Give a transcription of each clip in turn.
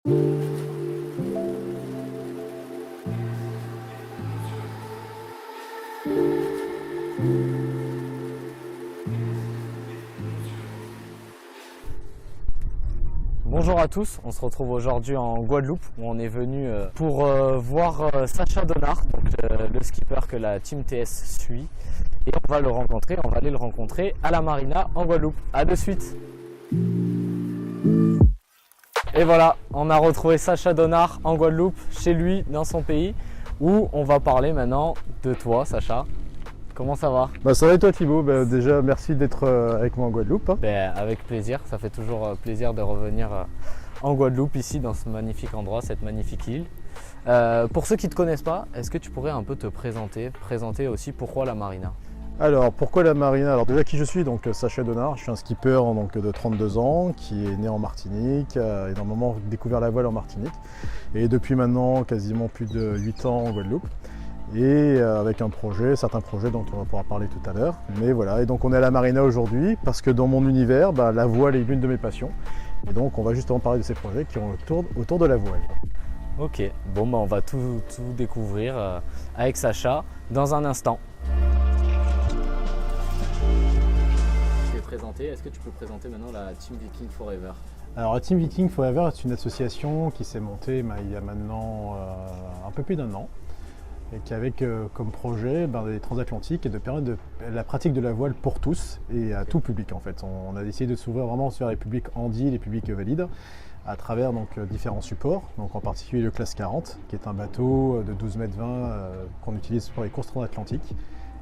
Bonjour à tous, on se retrouve aujourd'hui en Guadeloupe où on est venu pour voir Sacha Donard, donc le skipper que la Team TS suit, et on va aller le rencontrer à la marina en Guadeloupe. A de suite. Et voilà, on a retrouvé Sacha Donard en Guadeloupe, chez lui, dans son pays, où on va parler maintenant de toi, Sacha. Comment ça va? Ça va et toi Thibaut? Déjà merci d'être avec moi en Guadeloupe. Avec plaisir, ça fait toujours plaisir de revenir en Guadeloupe, ici dans ce magnifique endroit, cette magnifique île. Pour ceux qui ne te connaissent pas, est-ce que tu pourrais un peu te présenter aussi pourquoi la marina? Alors pourquoi la marina? Alors déjà qui je suis, donc Sacha Donard, je suis un skipper donc, de 32 ans qui est né en Martinique et dans le moment découvert la voile en Martinique et depuis maintenant quasiment plus de 8 ans en Guadeloupe. Et avec certains projets dont on va pouvoir parler tout à l'heure. Mais voilà, et donc on est à la marina aujourd'hui parce que dans mon univers, la voile est l'une de mes passions. Et donc on va justement parler de ces projets qui ont autour de la voile. Ok, bon on va tout découvrir avec Sacha dans un instant. Est-ce que tu peux présenter maintenant la Team Viking Forever? Alors la Team Viking Forever est une association qui s'est montée il y a maintenant un peu plus d'un an. Et qui avait comme projet des transatlantiques et de permettre la pratique de la voile pour tous et à tout public en fait. On a décidé de s'ouvrir vraiment vers les publics handis, les publics valides, à travers différents supports, donc en particulier le Classe 40, qui est un bateau de 12 mètres 20 qu'on utilise pour les courses transatlantiques,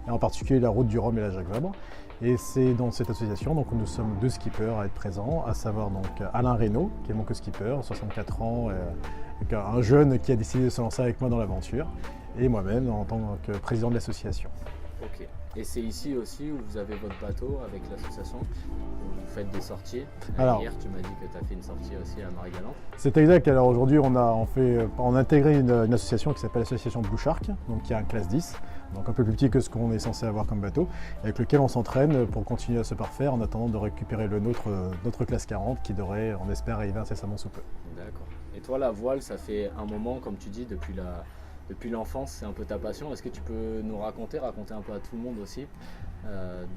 et en particulier la route du Rhum et la Jacques Vabre. Et c'est dans cette association donc nous sommes deux skippers à être présents, à savoir donc Alain Reynaud, qui est mon co-skipper, 64 ans, un jeune qui a décidé de se lancer avec moi dans l'aventure, et moi-même en tant que président de l'association. Ok. Et c'est ici aussi où vous avez votre bateau avec l'association, où vous faites des sorties. Hier, tu m'as dit que tu as fait une sortie aussi à Marie-Galante. C'est exact. Alors aujourd'hui, on a intégré une association qui s'appelle l'association Blue Shark, donc qui a un classe 10, donc un peu plus petit que ce qu'on est censé avoir comme bateau, avec lequel on s'entraîne pour continuer à se parfaire en attendant de récupérer notre classe 40 qui devrait, on espère, arriver incessamment sous peu. D'accord. Et toi, la voile, ça fait un moment, comme tu dis, depuis l'enfance, c'est un peu ta passion. Est-ce que tu peux nous raconter un peu à tout le monde aussi,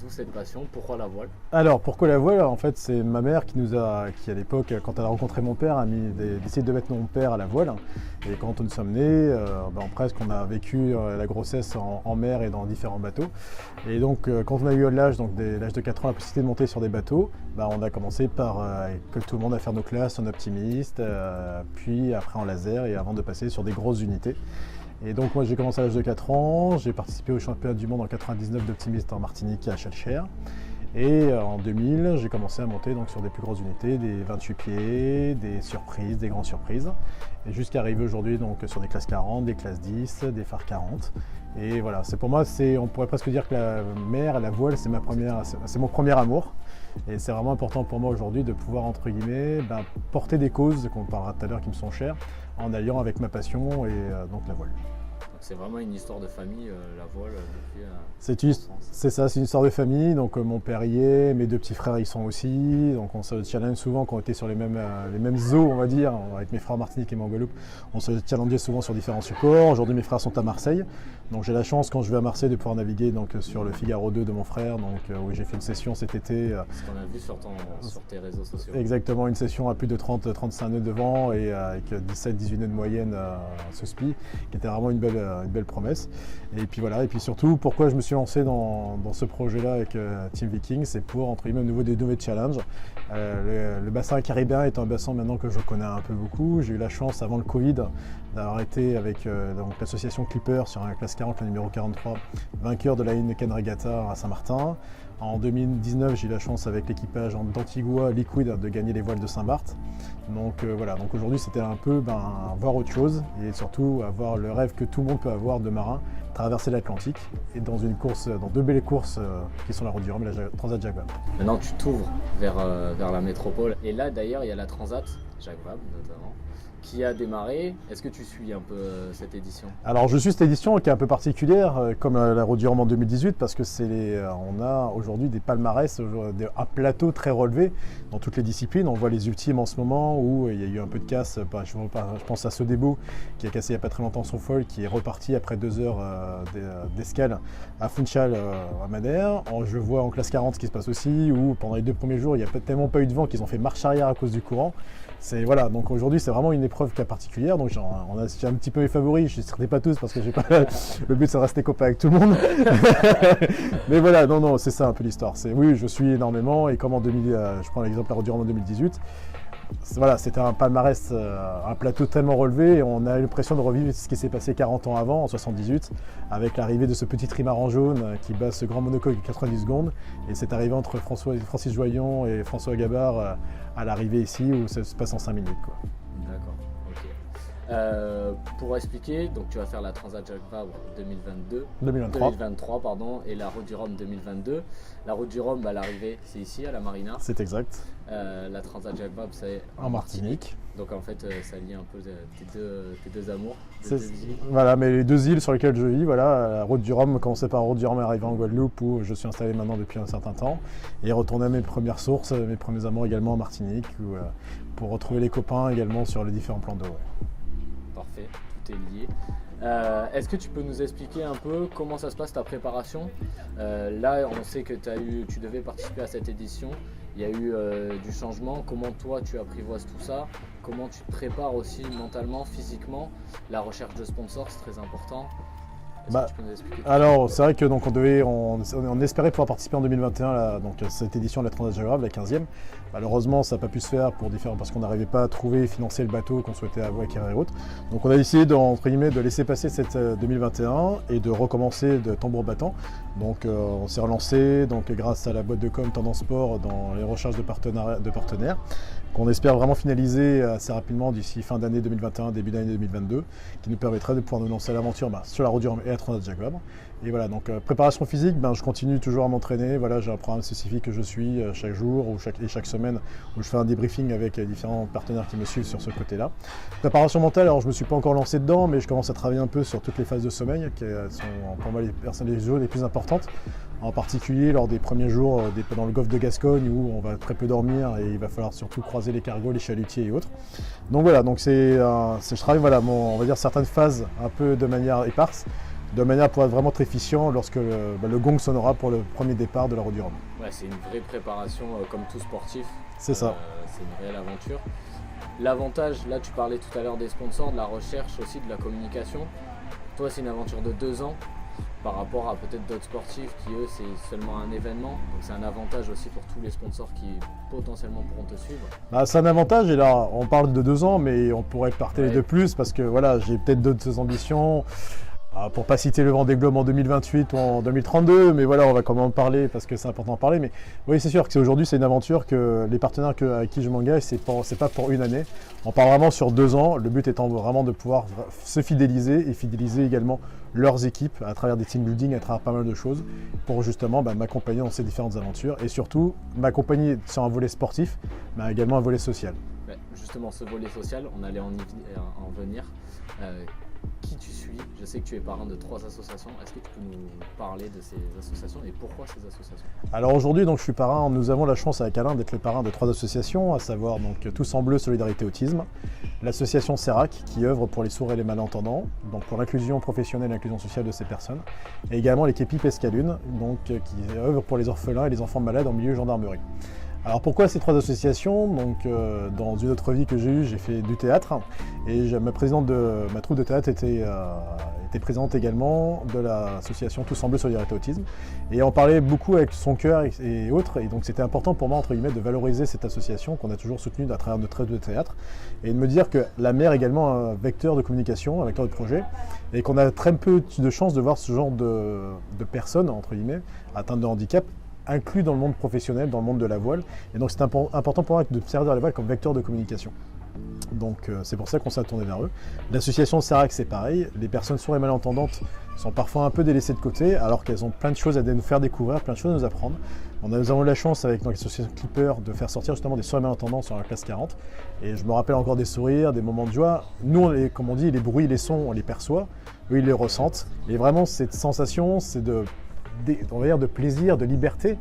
d'où cette passion, pourquoi la voile? Alors pourquoi la voile? En fait c'est ma mère qui à l'époque, quand elle a rencontré mon père, a décidé de mettre mon père à la voile. Et quand nous sommes nés, on a vécu la grossesse en mer et dans différents bateaux. Et donc quand on a eu l'âge de 4 ans, la possibilité de monter sur des bateaux, on a commencé par, comme tout le monde, à faire nos classes en optimiste, puis après en laser et avant de passer sur des grosses unités. Et donc moi j'ai commencé à l'âge de 4 ans, j'ai participé au championnat du monde en 99 d'optimiste en Martinique à Chalchère. Et en 2000, j'ai commencé à monter sur des plus grosses unités, des 28 pieds, des surprises, des grandes surprises. Et jusqu'à arriver aujourd'hui sur des classes 40, des classes 10, des phares 40. Et voilà, pour moi, on pourrait presque dire que la mer et la voile, c'est mon premier amour. Et c'est vraiment important pour moi aujourd'hui de pouvoir, entre guillemets, porter des causes, qu'on parlera tout à l'heure, qui me sont chères, en alliant avec ma passion et donc la voile. C'est vraiment une histoire de famille, la voile, depuis c'est ça, c'est une histoire de famille. Donc mon père y est, mes deux petits frères y sont aussi. Donc on se challenge souvent quand on était sur les mêmes eaux, on va dire, avec mes frères Martinique et en Guadeloupe. On se challengeait souvent sur différents supports. Aujourd'hui mes frères sont à Marseille. Donc j'ai la chance quand je vais à Marseille de pouvoir naviguer sur le Figaro 2 de mon frère. Oui, j'ai fait une session cet été. Ce qu'on a vu sur tes réseaux sociaux. Exactement, une session à plus de 30-35 nœuds de vent et avec 17-18 nœuds de moyenne ce SPI, qui était vraiment une belle promesse. Et puis voilà, et puis surtout pourquoi je me suis lancé dans ce projet-là avec Team Viking, c'est pour entre guillemets nouveau challenges. Le bassin caribéen est un bassin maintenant que je connais un peu beaucoup. J'ai eu la chance avant le Covid d'avoir été avec l'association Clipper sur un classe 40, le numéro 43, vainqueur de la Heineken Regatta à Saint-Martin. En 2019, j'ai eu la chance avec l'équipage d'Antigua Liquid de gagner les voiles de Saint-Barth. Donc voilà, donc aujourd'hui c'était un peu voir autre chose et surtout avoir le rêve que tout le monde peut avoir de marin, traverser l'Atlantique et dans deux belles courses qui sont la route du Rhum et la Transat Jacques Vabre. Maintenant tu t'ouvres vers la métropole et là d'ailleurs il y a la Transat Jacques Vabre notamment, qui a démarré. Est-ce que tu suis un peu cette édition? Alors je suis cette édition qui est un peu particulière, comme la Route du Rhum en 2018, parce que on a aujourd'hui des palmarès, un plateau très relevé dans toutes les disciplines. On voit les ultimes en ce moment où il y a eu un peu de casse. Je pense à Sodebo qui a cassé il n'y a pas très longtemps son foil, qui est reparti après 2 heures d'escale à Funchal à Madère. Je vois en classe 40 ce qui se passe aussi, où pendant les 2 premiers jours il n'y a tellement pas eu de vent qu'ils ont fait marche arrière à cause du courant. Voilà, donc aujourd'hui c'est vraiment une épreuve cas particulière, donc j'ai un petit peu mes favoris, je ne les pas tous parce que j'ai pas le but c'est de rester copain avec tout le monde. Mais voilà, non, c'est ça un peu l'histoire. Oui, je suis énormément, et comme en 2000, je prends l'exemple de la Route du Rhum en 2018, voilà, c'était un palmarès, un plateau tellement relevé, et on a l'impression de revivre ce qui s'est passé 40 ans avant, en 78, avec l'arrivée de ce petit trimaran jaune qui bat ce grand monocoque de 90 secondes, et cette arrivée entre Francis Joyon et François Gabard à l'arrivée ici, où ça se passe en 5 minutes. D'accord, ok. Pour expliquer, donc tu vas faire la Transat Jacques Vabre 2023 pardon, et la Route du Rhum 2022. La Route du Rhum, l'arrivée, c'est ici, à la Marina. C'est exact. La Transat Jacques Vabre, c'est en Martinique. Donc en fait, ça lie un peu tes deux amours. Voilà, mais les 2 îles sur lesquelles je vis, voilà, la Route du Rhum, commencer par la Route du Rhum et arriver en Guadeloupe, où je suis installé maintenant depuis un certain temps, et retourner à mes premières sources, mes premiers amours également en Martinique, pour retrouver les copains également sur les différents plans d'eau. Ouais. Parfait, tout est lié. Est-ce que tu peux nous expliquer un peu comment ça se passe ta préparation? Là, on sait que tu devais participer à cette édition. Il y a eu du changement. Comment toi tu apprivoises tout ça? Comment tu te prépares aussi mentalement, physiquement? La recherche de sponsors, c'est très important. Que tu peux nous expliquer alors, c'est vrai que donc, on espérait pouvoir participer en 2021 à cette édition de la Transat Jacques Vabre, la 15e. Malheureusement, ça n'a pas pu se faire parce qu'on n'arrivait pas à trouver et financer le bateau qu'on souhaitait acquérir et autres. Donc on a décidé de laisser passer cette 2021 et de recommencer de tambour battant. Donc on s'est relancé grâce à la boîte de com Tendance Sport dans les recherches de partenaires, qu'on espère vraiment finaliser assez rapidement d'ici fin d'année 2021, début d'année 2022, qui nous permettra de pouvoir nous lancer à l'aventure sur la Route du Rhum et la Transat Jacques Vabre. Et voilà, donc préparation physique, je continue toujours à m'entraîner. Voilà, j'ai un programme spécifique que je suis chaque jour et chaque semaine, où je fais un débriefing avec les différents partenaires qui me suivent sur ce côté-là. Préparation mentale, alors je ne me suis pas encore lancé dedans, mais je commence à travailler un peu sur toutes les phases de sommeil, qui sont pour moi les jours les plus importantes. En particulier lors des premiers jours dans le golfe de Gascogne, où on va très peu dormir et il va falloir surtout croiser les cargos, les chalutiers et autres. Donc voilà, je travaille on va dire certaines phases un peu de manière éparse, de manière pour être vraiment très efficient lorsque le gong sonnera pour le premier départ de la Route du Rhum. Ouais, c'est une vraie préparation comme tout sportif. C'est ça. C'est une réelle aventure. L'avantage, là tu parlais tout à l'heure des sponsors, de la recherche aussi, de la communication. Toi c'est une aventure de 2 ans par rapport à peut-être d'autres sportifs qui eux c'est seulement un événement. Donc c'est un avantage aussi pour tous les sponsors qui potentiellement pourront te suivre. C'est un avantage, et là on parle de 2 ans, mais on pourrait parler de plus parce que voilà, j'ai peut-être d'autres ambitions. Pour pas citer le Vendée Globe en 2028 ou en 2032, mais voilà, on va quand même en parler parce que c'est important d'en parler. Mais oui, c'est sûr que aujourd'hui, c'est une aventure que les partenaires avec qui je m'engage, c'est pas pour une année. On part vraiment sur 2 ans. Le but étant vraiment de pouvoir se fidéliser et fidéliser également leurs équipes à travers des team building, à travers pas mal de choses, pour justement m'accompagner dans ces différentes aventures et surtout m'accompagner sur un volet sportif, mais également un volet social. Justement, ce volet social, on allait en venir. Qui tu suis? Je sais que tu es parrain de 3 associations. Est-ce que tu peux nous parler de ces associations et pourquoi ces associations? Alors aujourd'hui, je suis parrain. Nous avons la chance avec Alain d'être le parrain de 3 associations, à savoir Tous en Bleu Solidarité Autisme, l'association CERAC qui œuvre pour les sourds et les malentendants, donc pour l'inclusion professionnelle et l'inclusion sociale de ces personnes, et également les Képi Pescalune, qui œuvre pour les orphelins et les enfants malades en milieu gendarmerie. Alors pourquoi ces 3 associations? Dans une autre vie que j'ai eue, j'ai fait du théâtre et ma présidente de ma troupe de théâtre était présidente également de l'association Tous en Bleu Solidarité Autisme, et on parlait beaucoup avec son cœur et autres, et donc c'était important pour moi entre guillemets de valoriser cette association qu'on a toujours soutenue à travers notre troupe de théâtre, et de me dire que la mer est également un vecteur de communication, un vecteur de projet, et qu'on a très peu de chance de voir ce genre de personnes entre guillemets atteintes de handicap inclus dans le monde professionnel, dans le monde de la voile. Et donc c'est important pour moi de servir la voile comme vecteur de communication. Donc c'est pour ça qu'on s'est tourné vers eux. L'association CERAC, c'est pareil. Les personnes sourdes et malentendantes sont parfois un peu délaissées de côté, alors qu'elles ont plein de choses à nous faire découvrir, plein de choses à nous apprendre. Nous avons eu la chance avec l'association Clipper de faire sortir justement des sourires malentendants sur la classe 40. Et je me rappelle encore des sourires, des moments de joie. Nous, comme on dit, les bruits, les sons, on les perçoit. Eux, ils les ressentent. Et vraiment, cette sensation, c'est on va dire de plaisir, de liberté.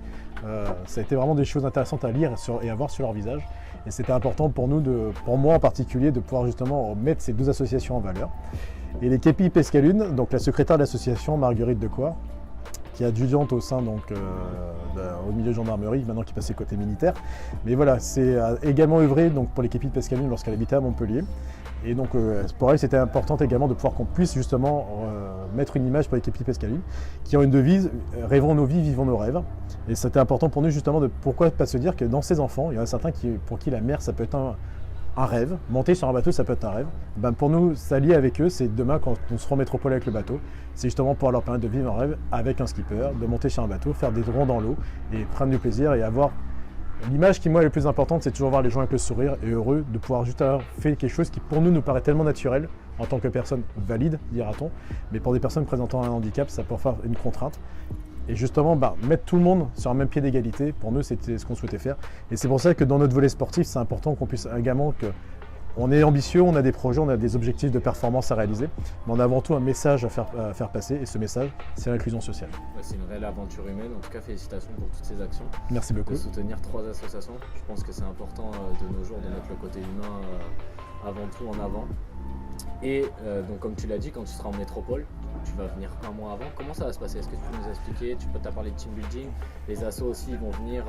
Ça a été vraiment des choses intéressantes à lire et à voir sur leur visage. Et c'était important pour nous, pour moi en particulier, de pouvoir justement mettre ces 2 associations en valeur. Et les Képi Pescalune, donc la secrétaire de l'association, Marguerite Decoy, qui est adjudante au sein au milieu de gendarmerie, maintenant qui est passée côté militaire. Mais voilà, c'est également œuvré donc, pour les Képi de Pescalune lorsqu'elle habitait à Montpellier. Et donc pour elle, c'était important également de pouvoir qu'on puisse justement mettre une image pour les Képi de Pescalune, qui ont une devise « Rêvons nos vies, vivons nos rêves ». Et c'était important pour nous justement de pourquoi pas se dire que dans ces enfants, il y en a certains pour qui la mer, ça peut être un rêve, monter sur un bateau, ça peut être un rêve. Ben pour nous, s'allier avec eux, c'est demain quand on sera en métropole avec le bateau, c'est justement pour leur permettre de vivre un rêve avec un skipper, de monter sur un bateau, faire des ronds dans l'eau et prendre du plaisir et avoir l'image qui moi est la plus importante, c'est toujours voir les gens avec le sourire et heureux de pouvoir juste avoir fait quelque chose qui pour nous paraît tellement naturel en tant que personne valide, dira-t-on, mais pour des personnes présentant un handicap, ça peut faire une contrainte. Et justement, mettre tout le monde sur un même pied d'égalité, pour nous, c'était ce qu'on souhaitait faire. Et c'est pour ça que dans notre volet sportif, c'est important qu'on puisse également on est ambitieux, on a des projets, on a des objectifs de performance à réaliser, mais on a avant tout un message à faire passer, et ce message, c'est l'inclusion sociale. C'est une réelle aventure humaine, en tout cas félicitations pour toutes ces actions. Merci beaucoup. De soutenir 3 associations, je pense que c'est important de nos jours de mettre le côté humain avant tout en avant. Et donc comme tu l'as dit, quand tu seras en métropole, tu vas venir un mois avant. Comment ça va se passer? Est-ce que tu peux nous expliquer? Tu peux parler de team building. Les assos aussi vont venir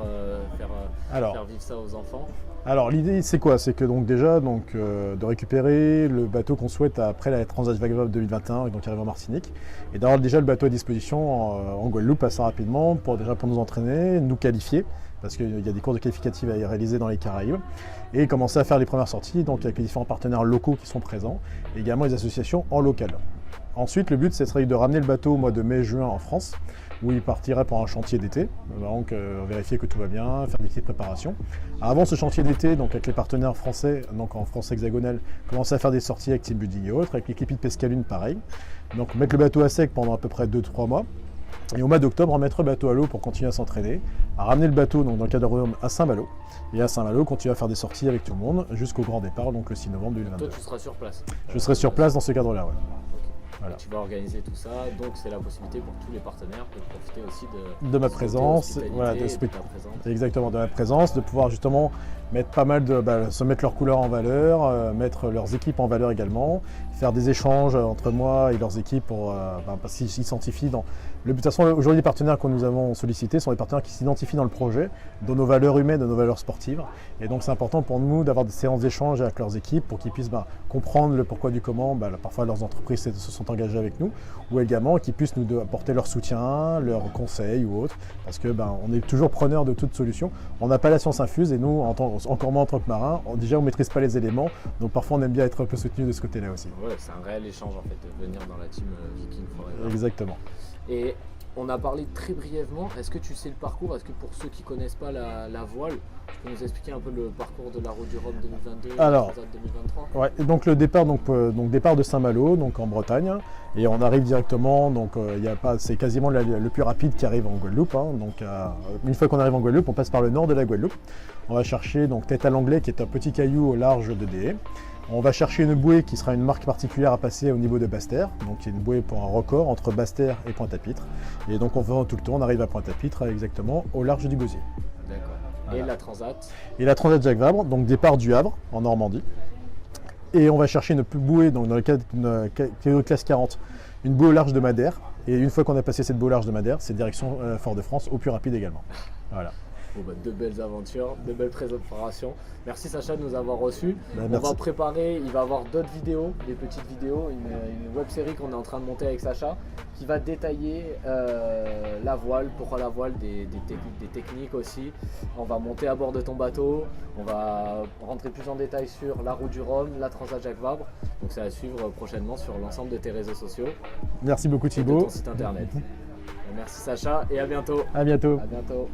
faire vivre ça aux enfants. Alors l'idée c'est quoi? C'est que donc déjà de récupérer le bateau qu'on souhaite après la Transat Jacques Vabre 2021 et donc arriver en Martinique et d'avoir déjà le bateau à disposition en Guadeloupe assez rapidement pour nous entraîner, nous qualifier parce qu'il y a des courses qualificatives à y réaliser dans les Caraïbes et commencer à faire les premières sorties donc avec les différents partenaires locaux qui sont présents et également les associations en local. Ensuite, le but, ce serait de ramener le bateau au mois de mai-juin en France, où il partirait pour un chantier d'été, donc vérifier que tout va bien, faire des petites préparations. Avant ce chantier d'été, donc avec les partenaires français, donc en France hexagonale, commencer à faire des sorties avec team building et autres, avec les Képi de Pescalune, pareil. Donc mettre le bateau à sec pendant à peu près 2-3 mois. Et au mois d'octobre, remettre le bateau à l'eau pour continuer à s'entraîner, à ramener le bateau donc, dans le cadre de Rome à Saint-Malo. Et à Saint-Malo, continuer à faire des sorties avec tout le monde jusqu'au grand départ, donc le 6 novembre 2022. Toi, tu seras sur place? Je serai sur place dans ce cadre-là, ouais. Voilà. Tu vas organiser tout ça, donc c'est la possibilité pour tous les partenaires de profiter aussi de ma présence, voilà, de ta présence. Exactement, de ma présence, de pouvoir justement mettre pas mal se mettre leurs couleurs en valeur, mettre leurs équipes en valeur également, faire des échanges entre moi et leurs équipes pour parce qu'ils s'identifient dans. De toute façon, aujourd'hui, les partenaires que nous avons sollicités sont des partenaires qui s'identifient dans le projet, dans nos valeurs humaines, dans nos valeurs sportives. Et donc, c'est important pour nous d'avoir des séances d'échange avec leurs équipes pour qu'ils puissent comprendre le pourquoi du comment. Parfois, leurs entreprises se sont engagées avec nous, ou également qu'ils puissent nous apporter leur soutien, leurs conseils ou autres, parce que on est toujours preneurs de toute solution. On n'a pas la science infuse et nous, encore moins en tant que marins, déjà on ne maîtrise pas les éléments, donc parfois on aime bien être un peu soutenu de ce côté-là aussi. Ouais, c'est un réel échange en fait de venir dans la team Viking Forever. Exactement. Et on a parlé très brièvement, est-ce que tu sais le parcours? Est-ce que pour ceux qui ne connaissent pas la voile, tu peux nous expliquer un peu le parcours de la Route du Rhum 2022 Alors, et 2023? Ouais, donc le départ, départ de Saint-Malo, donc en Bretagne, et on arrive directement, c'est quasiment le plus rapide qui arrive en Guadeloupe. Donc une fois qu'on arrive en Guadeloupe, on passe par le nord de la Guadeloupe. On va chercher Tête à l'Anglais, qui est un petit caillou au large de Déé. On va chercher une bouée qui sera une marque particulière à passer au niveau de Basse-Terre, donc qui est une bouée pour un record entre Basse-Terre et Pointe-à-Pitre. Et donc on fait tout le tour, on arrive à Pointe-à-Pitre exactement au large du Gosier. D'accord. Voilà. Et la Transat? Et la Transat Jacques Vabre, donc départ du Havre en Normandie. Et on va chercher une bouée dans le cadre d'une classe 40, une bouée au large de Madère. Et une fois qu'on a passé cette bouée au large de Madère, c'est direction Fort-de-France au plus rapide également. Voilà. De belles aventures, de belles préparations. Merci Sacha de nous avoir reçus. On va préparer, il va y avoir d'autres vidéos, des petites vidéos, une web série qu'on est en train de monter avec Sacha qui va détailler la voile, pourquoi la voile, des techniques aussi. On va monter à bord de ton bateau, on va rentrer plus en détail sur la Route du Rhum, la Transat Jacques Vabre. Donc ça va suivre prochainement sur l'ensemble de tes réseaux sociaux. Merci beaucoup Thibaut. Et de ton site internet. Merci Sacha et à bientôt. À bientôt. À bientôt.